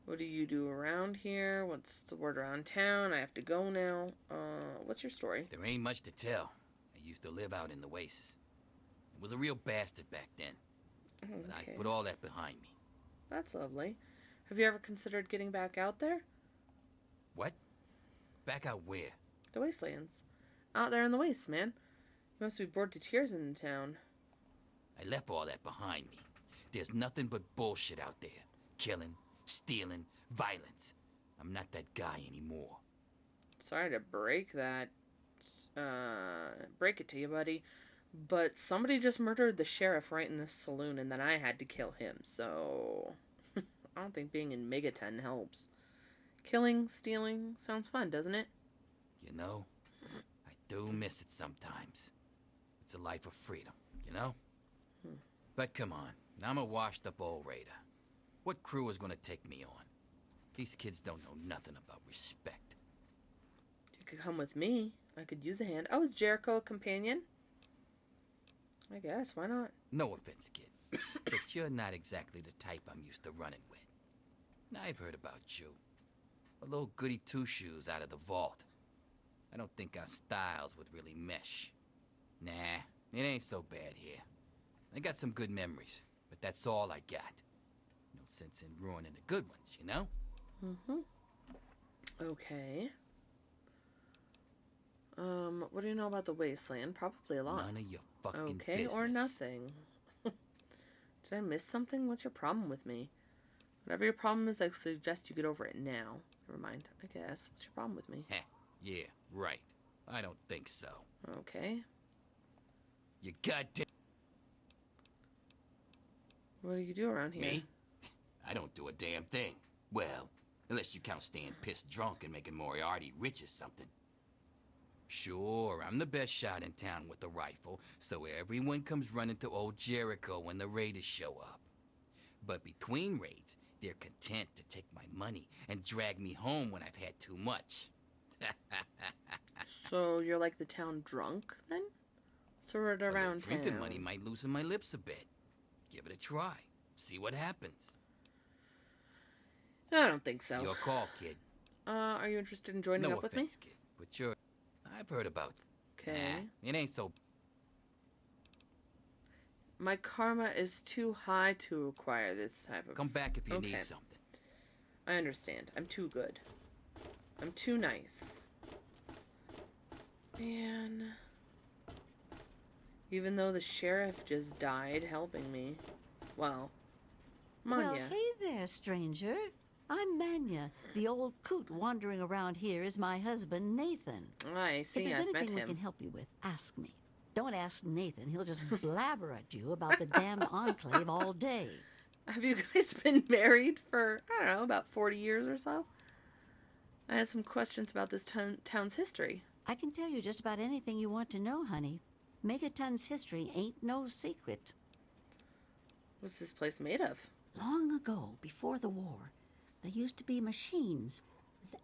What do you do around here? What's the word around town? I have to go now. What's your story? There ain't much to tell. I used to live out in the wastes. I was a real bastard back then. But I put all that behind me. That's lovely. Have you ever considered getting back out there? What? Back out where? The wastelands. Out there in the wastes, man. You must be bored to tears in the town. I left all that behind me. There's nothing but bullshit out there. Killing, stealing, violence. I'm not that guy anymore. Sorry to break that. Break it to you, buddy. But somebody just murdered the sheriff right in this saloon, and then I had to kill him, so... I don't think being in Megaton helps. Killing, stealing, sounds fun, doesn't it? You know, I do miss it sometimes. It's a life of freedom, you know? But come on, I'm a washed-up old raider. What crew is gonna take me on? These kids don't know nothing about respect. You could come with me. I could use a hand. Oh, is Jericho a companion? I guess, why not? No offense, kid, but you're not exactly the type I'm used to running with. I've heard about you. A little goody two-shoes out of the vault. I don't think our styles would really mesh. Nah, it ain't so bad here. I got some good memories, but that's all I got. No sense in ruining the good ones, you know? Okay. What do you know about the wasteland? Probably a lot. None of your fucking okay, business. or nothing. Did I miss something? What's your problem with me? Whatever your problem is, I suggest you get over it now. Never mind, I guess. What's your problem with me? Heh, yeah, right. I don't think so. Okay. You goddamn... What do you do around here? Me? I don't do a damn thing. Well, unless you count staying pissed drunk and making Moriarty rich or something. Sure, I'm the best shot in town with a rifle, so everyone comes running to old Jericho when the raiders show up. But between raids, they're content to take my money and drag me home when I've had too much. So you're like the town drunk, then? Sort of around town. Drinking money might loosen my lips a bit. Give it a try. See what happens. I don't think so. Your call, kid. Are you interested in joining No up with me? offense, kid, but you're... I've heard about... Okay. Nah, it ain't so... My karma is too high to require this type of... Come back if you need something. I understand. I'm too good. I'm too nice. Man. Even though the sheriff just died helping me. Well, Manya. Well, hey there, stranger. I'm Manya. The old coot wandering around here is my husband, Nathan. I see, If there's I've met anything we him. can help you with, ask me. Don't ask Nathan. He'll just blabber at you about the damned enclave all day. Have you guys been married for, I don't know, about 40 years or so? I had some questions about this town's history. I can tell you just about anything you want to know, honey. Megaton's history ain't no secret. What's this place made of? Long ago, before the war, there used to be machines.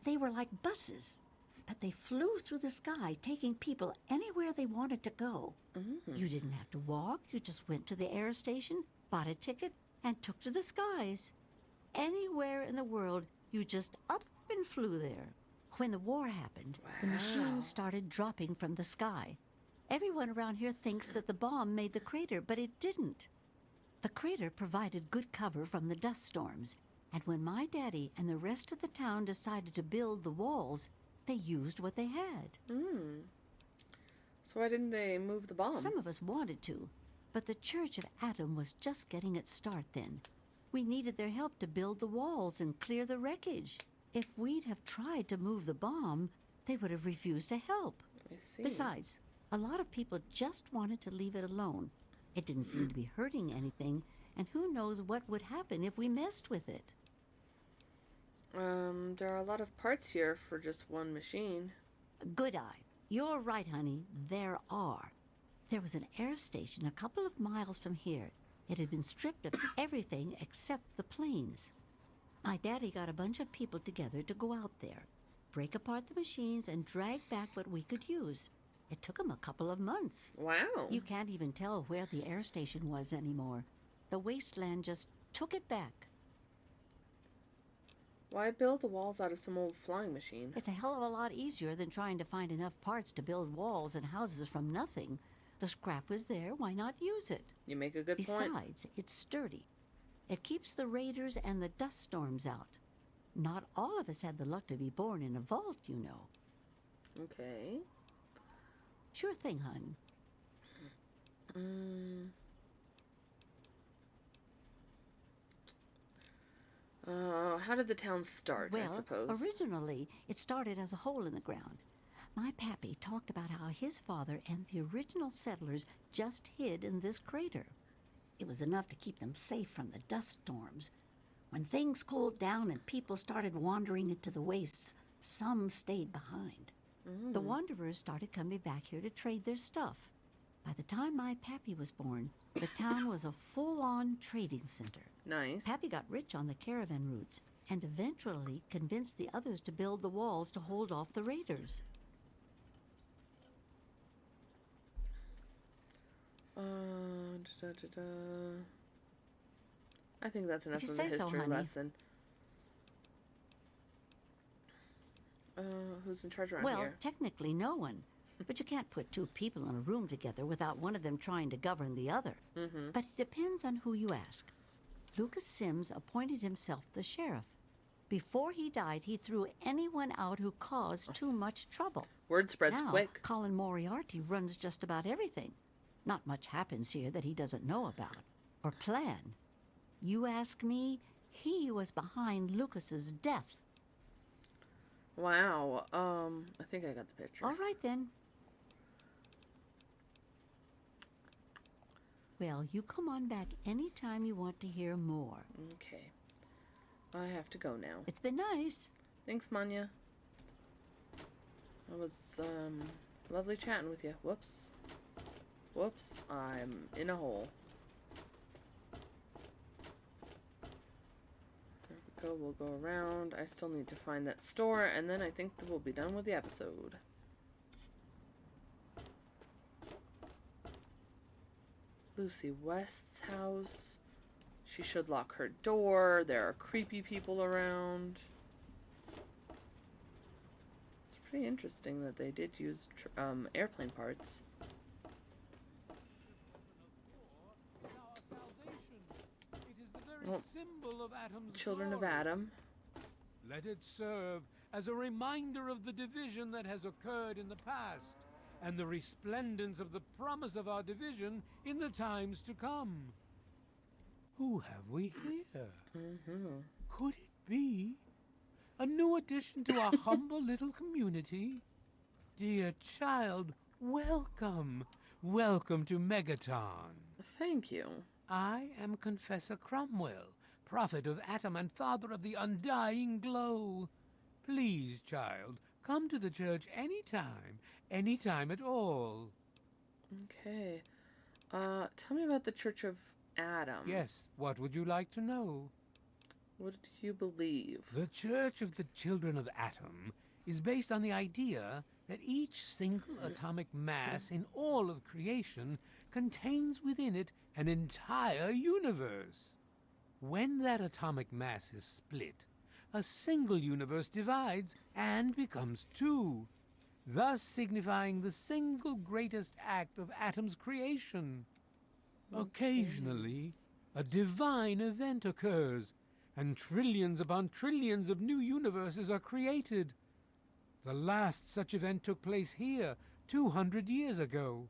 They were like buses, but they flew through the sky, taking people anywhere they wanted to go. You didn't have to walk. You just went to the air station, bought a ticket, and took to the skies. Anywhere in the world, you just up and flew there. When the war happened, the machines started dropping from the sky. Everyone around here thinks that the bomb made the crater, but it didn't. The crater provided good cover from the dust storms, and when my daddy and the rest of the town decided to build the walls, they used what they had. So why didn't they move the bomb? Some of us wanted to, but the Church of Adam was just getting its start then. We needed their help to build the walls and clear the wreckage. If we'd have tried to move the bomb, they would have refused to help. I see. Besides, a lot of people just wanted to leave it alone. It didn't seem to be hurting anything, and who knows what would happen if we messed with it. There are a lot of parts here for just one machine. Good eye. You're right, honey. There are. There was an air station a couple of miles from here. It had been stripped of everything except the planes. My daddy got a bunch of people together to go out there, break apart the machines, and drag back what we could use. It took him a couple of months. Wow. You can't even tell where the air station was anymore. The wasteland just took it back. Why build the walls out of some old flying machine? It's a hell of a lot easier than trying to find enough parts to build walls and houses from nothing. The scrap was there, why not use it? You make a good point. Besides, it's sturdy. It keeps the raiders and the dust storms out. Not all of us had the luck to be born in a vault, you know. Okay. Sure thing, hon. How did the town start, I Well, suppose? originally, it started as a hole in the ground. My pappy talked about how his father and the original settlers just hid in this crater. It was enough to keep them safe from the dust storms. When things cooled down and people started wandering into the wastes, some stayed behind. The wanderers started coming back here to trade their stuff. By the time my pappy was born, the town was a full-on trading center. Nice. Pappy got rich on the caravan routes and eventually convinced the others to build the walls to hold off the raiders. I think that's enough If you of a say so, history honey. lesson. Who's in charge around Well, here? technically no one. But you can't put two people in a room together without one of them trying to govern the other. But it depends on who you ask. Lucas Sims appointed himself the sheriff. Before he died, he threw anyone out who caused too much trouble. Word spreads Now, quick. Colin Moriarty runs just about everything. Not much happens here that he doesn't know about or plan. You ask me, he was behind Lucas's death. Wow. I think I got the picture. All right, then. Well, you come on back anytime you want to hear more. Okay. I have to go now. It's been nice. Thanks, Manya. It was, lovely chatting with you. Whoops. Whoops. I'm in a hole. There we go. We'll go around. I still need to find that store, and then I think that we'll be done with the episode. Lucy West's house. She should lock her door. There are creepy people around. It's pretty interesting that they did use airplane parts. Well, symbol of Atom's Children of glory. Adam. Let it serve as a reminder of the division that has occurred in the past, and the resplendence of the promise of our division in the times to come. Who have we here? Could it be a new addition to our humble little community? Dear child, welcome. Welcome to Megaton. Thank you. I am Confessor Cromwell, prophet of Atom and father of the undying glow. Please, child, come to the church any time at all. Okay. Tell me about the Church of Adam. Yes, what would you like to know? What do you believe? The Church of the Children of Atom is based on the idea that each single atomic mass in all of creation contains within it an entire universe. When that atomic mass is split, a single universe divides and becomes two, thus signifying the single greatest act of Atom's creation. Occasionally, a divine event occurs, and trillions upon trillions of new universes are created. The last such event took place here 200 years ago.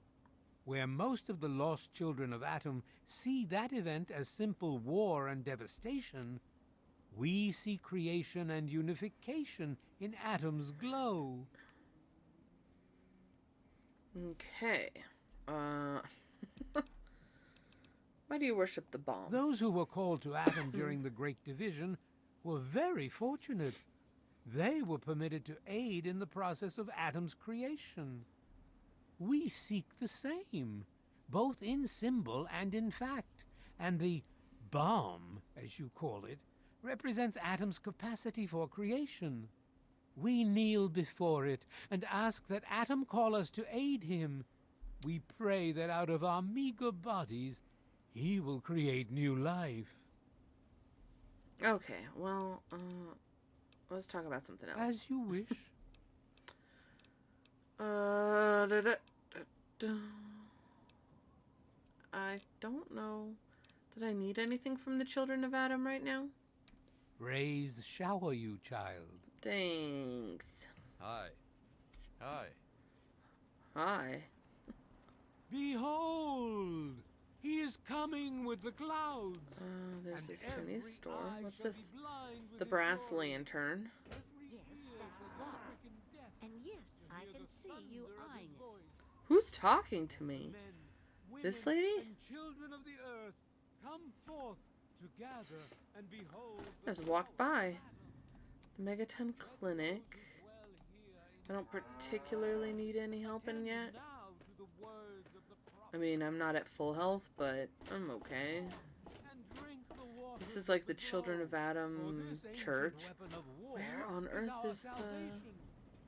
Where most of the lost children of Atom see that event as simple war and devastation, we see creation and unification in Atom's glow. Okay. Why do you worship the bomb? Those who were called to Atom during the Great Division were very fortunate. They were permitted to aid in the process of Atom's creation. We seek the same, both in symbol and in fact, and the bomb, as you call it, represents Atom's capacity for creation. We kneel before it and ask that Atom call us to aid him. We pray that out of our meager bodies, he will create new life. Okay, well, let's talk about something else. As you wish. I don't know. Did I need anything from the Children of Adam right now? Rays shower you, child. Thanks. Hi. Hi. Hi. Behold! He is coming with the clouds. There's and this every Chinese store. eye What's shall be this? blind with The his brass glory. lantern. Yes, that's Laura. And yes, I can see you eyeing it. Who's talking to me? This Women lady? and children of the earth, come forth to gather and behold. Just walked by. The Megaton Clinic. I don't particularly need any help in yet. I mean, I'm not at full health, but I'm okay. This is like the Children of Adam church. Where on earth is the...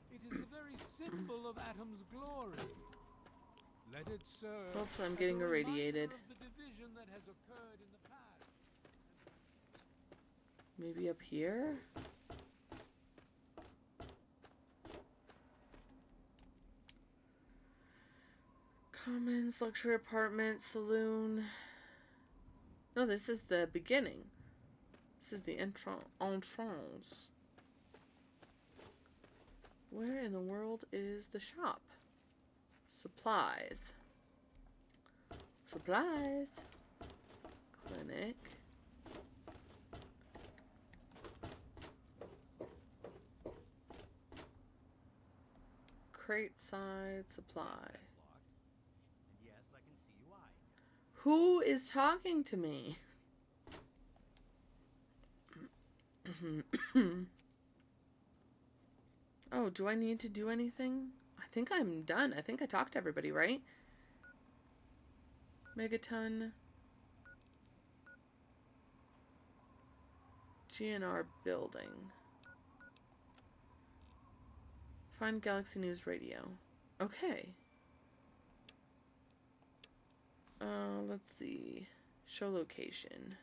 It is the very symbol of Adam's glory. Let it serve. Oops, I'm getting irradiated. Of the division that has occurred in the past. Maybe up here? Commons, luxury apartment, saloon. No, this is the beginning. This is the entrance. Where in the world is the shop? Supplies. Supplies. Clinic. Crate side supply. Yes, I can see you eyeing. Who is talking to me? Oh, do I need to do anything? I think I'm done. I think I talked to everybody, right? Megaton. GNR building. Find Galaxy News Radio. Okay. Let's see. Show location.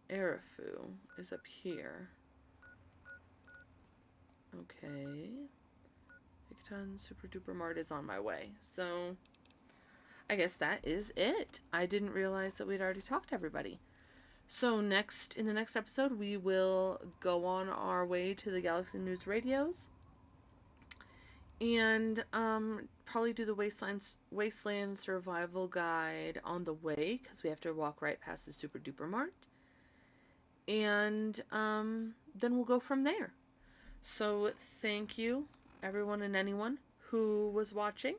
Arafu is up here. Okay. Megaton Super Duper Mart is on my way. So, I guess that is it. I didn't realize that we'd already talked to everybody. So in the next episode, we will go on our way to the Galaxy News Radios. And probably do the Wasteland Survival Guide on the way, because we have to walk right past the Super Duper Mart. And then we'll go from there. So thank you, everyone and anyone who was watching.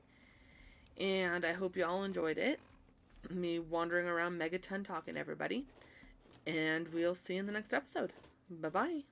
And I hope you all enjoyed it. Me wandering around Megaton talking to everybody. And we'll see you in the next episode. Bye-bye.